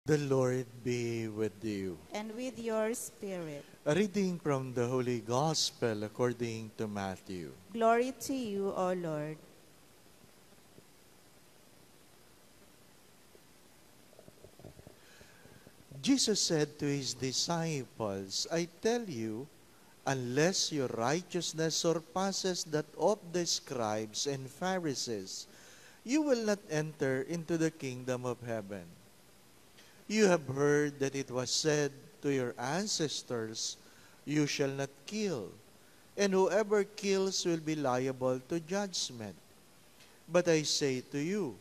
The Lord be with you. And with your spirit. A reading from the Holy Gospel according to Matthew. Glory to you, O Lord. Jesus said to his disciples, I tell you, unless your righteousness surpasses that of the scribes and Pharisees, you will not enter into the kingdom of heaven. You have heard that it was said to your ancestors, you shall not kill, and whoever kills will be liable to judgment. But I say to you,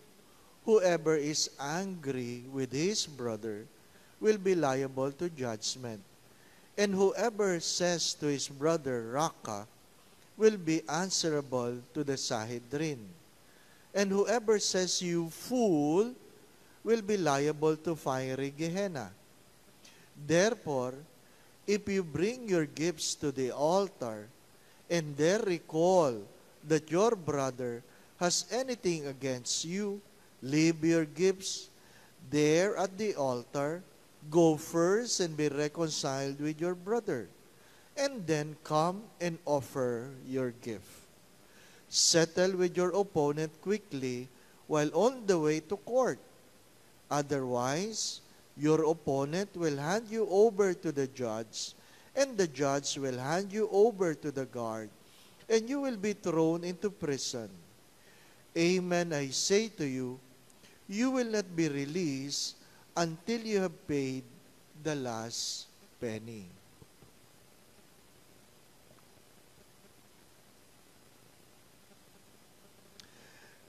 whoever is angry with his brother will be liable to judgment. And whoever says to his brother, Raka, will be answerable to the Sanhedrin. And whoever says, you fool, will be liable to fiery Gehenna. Therefore, if you bring your gifts to the altar, and there recall that your brother has anything against you, leave your gifts there at the altar, go first and be reconciled with your brother, and then come and offer your gift. Settle with your opponent quickly while on the way to court. Otherwise, your opponent will hand you over to the judge, and the judge will hand you over to the guard, and you will be thrown into prison. Amen, I say to you, you will not be released until you have paid the last penny.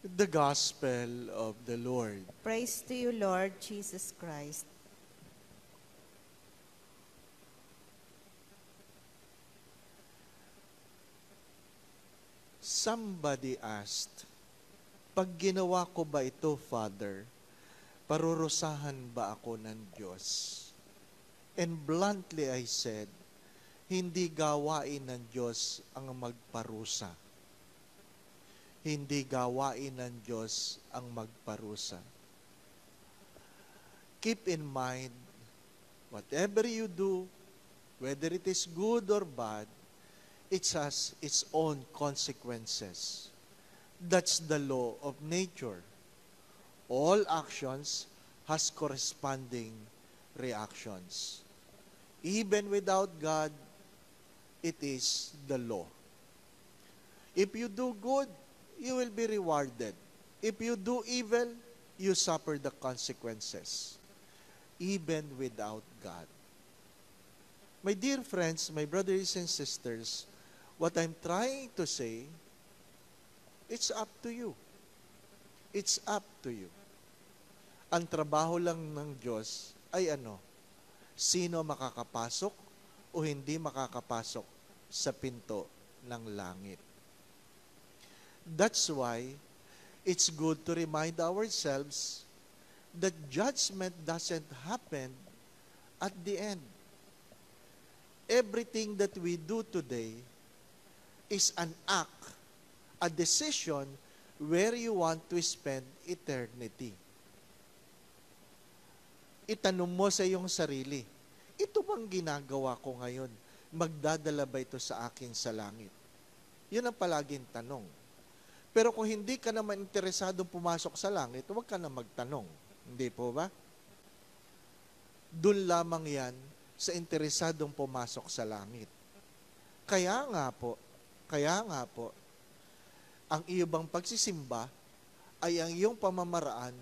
The Gospel of the Lord. Praise to you, Lord Jesus Christ. Somebody asked, pag ginawa ko ba ito, Father, parurusahan ba ako ng Diyos? And bluntly I said, hindi gawain ng Diyos ang magparusa. Hindi gawain ng Diyos ang magparusa. Keep in mind, whatever you do, whether it is good or bad, it has its own consequences. That's the law of nature. All actions has corresponding reactions. Even without God, it is the law. If you do good, you will be rewarded. If you do evil, you suffer the consequences. Even without God. My dear friends, my brothers and sisters, what I'm trying to say, it's up to you. It's up to you. Ang trabaho lang ng Diyos ay ano? Sino makakapasok o hindi makakapasok sa pinto ng langit. That's why it's good to remind ourselves that judgment doesn't happen at the end. Everything that we do today is an act, a decision where you want to spend eternity. Itanong mo sa iyong sarili, ito bang ginagawa ko ngayon? Magdadala ba ito sa akin sa langit? Yun ang palaging tanong. Pero kung hindi ka naman interesadong pumasok sa langit, huwag ka na magtanong. Hindi po ba? Doon lamang yan sa interesadong pumasok sa langit. Kaya nga po, ang iyo bang pagsisimba ay ang iyong pamamaraan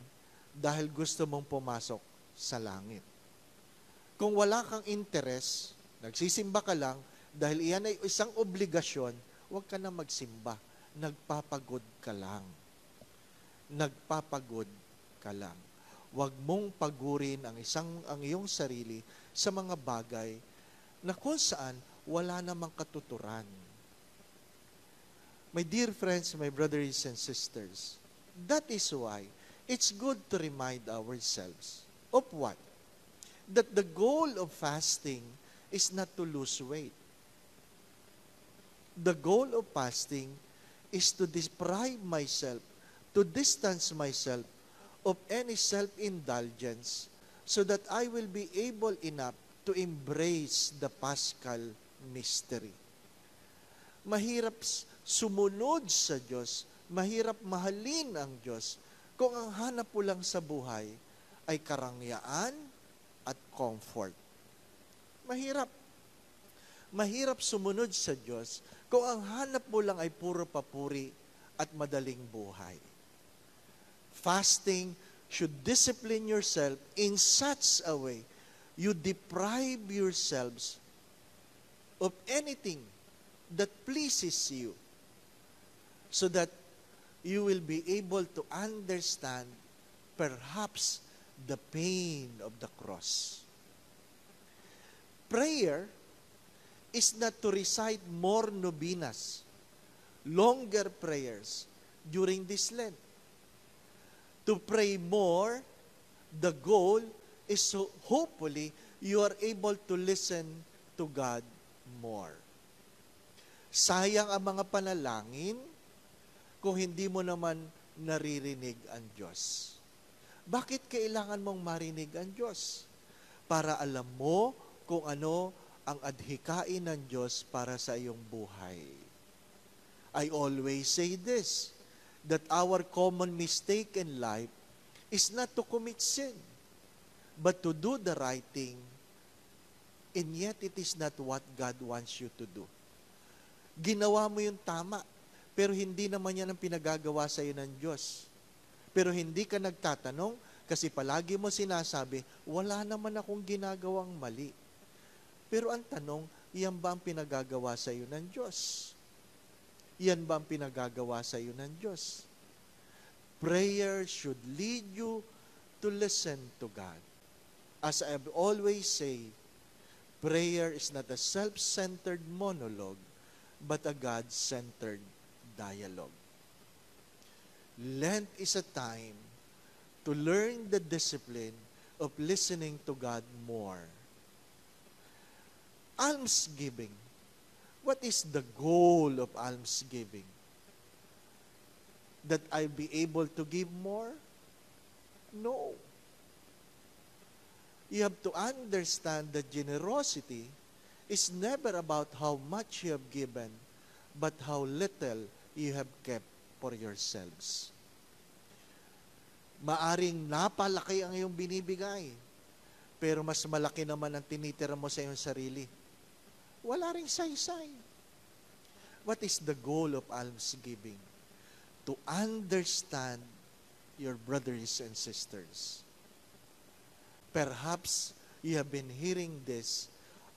dahil gusto mong pumasok sa langit. Kung wala kang interes, nagsisimba ka lang dahil iyan ay isang obligasyon, huwag ka na magsimba. Nagpapagod ka lang. Nagpapagod ka lang. Huwag mong pagurin ang iyong sarili sa mga bagay na kung saan wala namang katuturan. My dear friends, my brothers and sisters, that is why it's good to remind ourselves of what? That the goal of fasting is not to lose weight. The goal of fasting is to deprive myself, to distance myself of any self-indulgence so that I will be able enough to embrace the Paschal mystery. Mahirap sumunod sa Diyos, mahirap mahalin ang Diyos kung ang hanap mo lang sa buhay ay karangyaan at comfort. Mahirap. Mahirap sumunod sa Diyos kung ang hanap mo lang ay puro papuri at madaling buhay. Fasting should discipline yourself in such a way you deprive yourselves of anything that pleases you, so that you will be able to understand perhaps the pain of the cross. Prayer is not to recite more novenas, longer prayers during this Lent. To pray more, the goal is so hopefully you are able to listen to God more. Sayang ang mga panalangin kung hindi mo naman naririnig ang Diyos. Bakit kailangan mong marinig ang Diyos? Para alam mo kung ano ang adhikain ng Diyos para sa iyong buhay. I always say this, that our common mistake in life is not to commit sin, but to do the right thing, and yet it is not what God wants you to do. Ginawa mo yung tama, pero hindi naman yan ang pinagagawa sa iyo ng Diyos. Pero hindi ka nagtatanong kasi palagi mo sinasabi, wala naman akong ginagawang mali. Pero ang tanong, yan ba ang pinagagawa sa iyo ng Diyos? Yan ba ang pinagagawa sa iyo ng Diyos? Prayer should lead you to listen to God. As I always say, prayer is not a self-centered monologue, but a God-centered dialogue. Lent is a time to learn the discipline of listening to God more. Almsgiving. What is the goal of almsgiving? That I'll be able to give more? No. You have to understand that generosity is never about how much you have given, but how little you have kept for yourselves. Maaring napalaki ang iyong binibigay, pero mas malaki naman ang tinitira mo sa iyong sarili. Wala ring saysay. What is the goal of almsgiving? To understand your brothers and sisters. Perhaps you have been hearing this,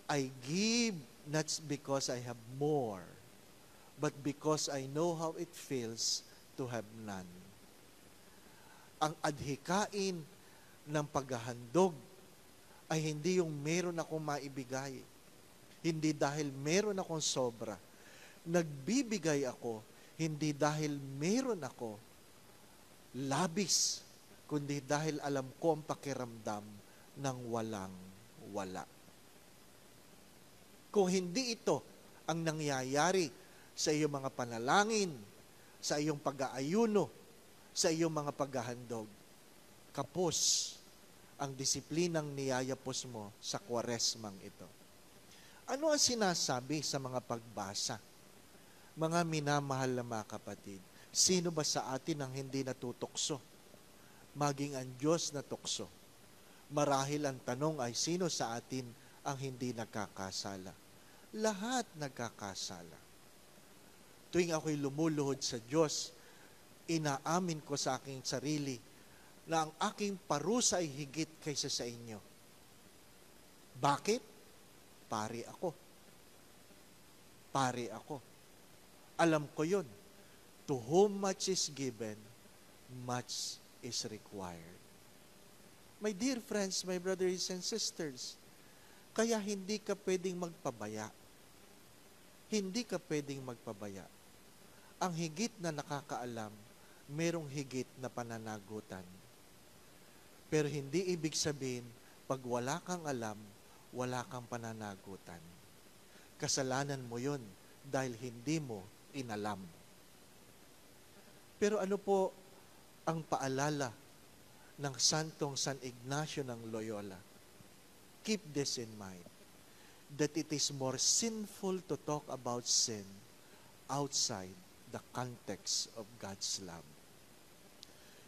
I give not because I have more, but because I know how it feels to have none. Ang adhikain ng paghahandog ay hindi yung meron akong maibigay. Hindi dahil meron akong sobra. Nagbibigay ako, hindi dahil meron ako labis, kundi dahil alam ko ang pakiramdam ng walang-wala. Kung hindi ito ang nangyayari sa iyong mga panalangin, sa iyong pag-aayuno, sa iyong mga paghahandog, kapos ang disiplinang niyayapos mo sa kwaresmang ito. Ano ang sinasabi sa mga pagbasa? Mga minamahal na mga kapatid, sino ba sa atin ang hindi natutokso? Maging ang Diyos na tukso. Marahil ang tanong ay, sino sa atin ang hindi nagkakasala? Lahat nagkakasala. Tuwing ako'y lumuluhod sa Diyos, inaamin ko sa aking sarili na ang aking parusa ay higit kaysa sa inyo. Bakit? Pari ako. Pari ako. Alam ko yun. To whom much is given, much is required. My dear friends, my brothers and sisters, kaya hindi ka pwedeng magpabaya. Hindi ka pwedeng magpabaya. Ang higit na nakakaalam, merong higit na pananagutan. Pero hindi ibig sabihin, pag wala kang alam, wala kang pananagutan. Kasalanan mo yun dahil hindi mo inalam. Pero ano po ang paalala ng Santong San Ignacio ng Loyola. Keep this in mind, that it is more sinful to talk about sin outside the context of God's love.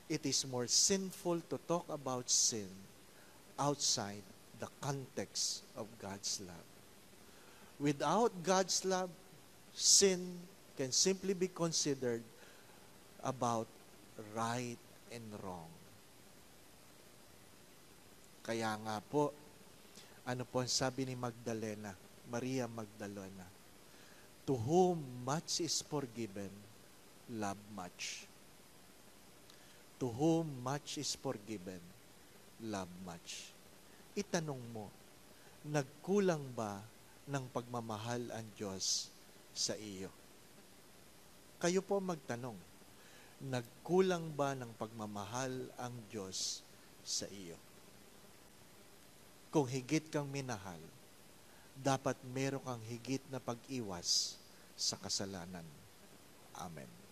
It is more sinful to talk about sin outside the context of God's love. Without God's love, sin can simply be considered about right and wrong. Kaya nga po, ano po ang sabi ni Magdalena, Maria Magdalena? To whom much is forgiven, love much. To whom much is forgiven, love much. Itanong mo, nagkulang ba ng pagmamahal ang Diyos sa iyo? Kayo po magtanong, nagkulang ba ng pagmamahal ang Diyos sa iyo? Kung higit kang minahal, dapat meron kang higit na pag-iwas sa kasalanan. Amen.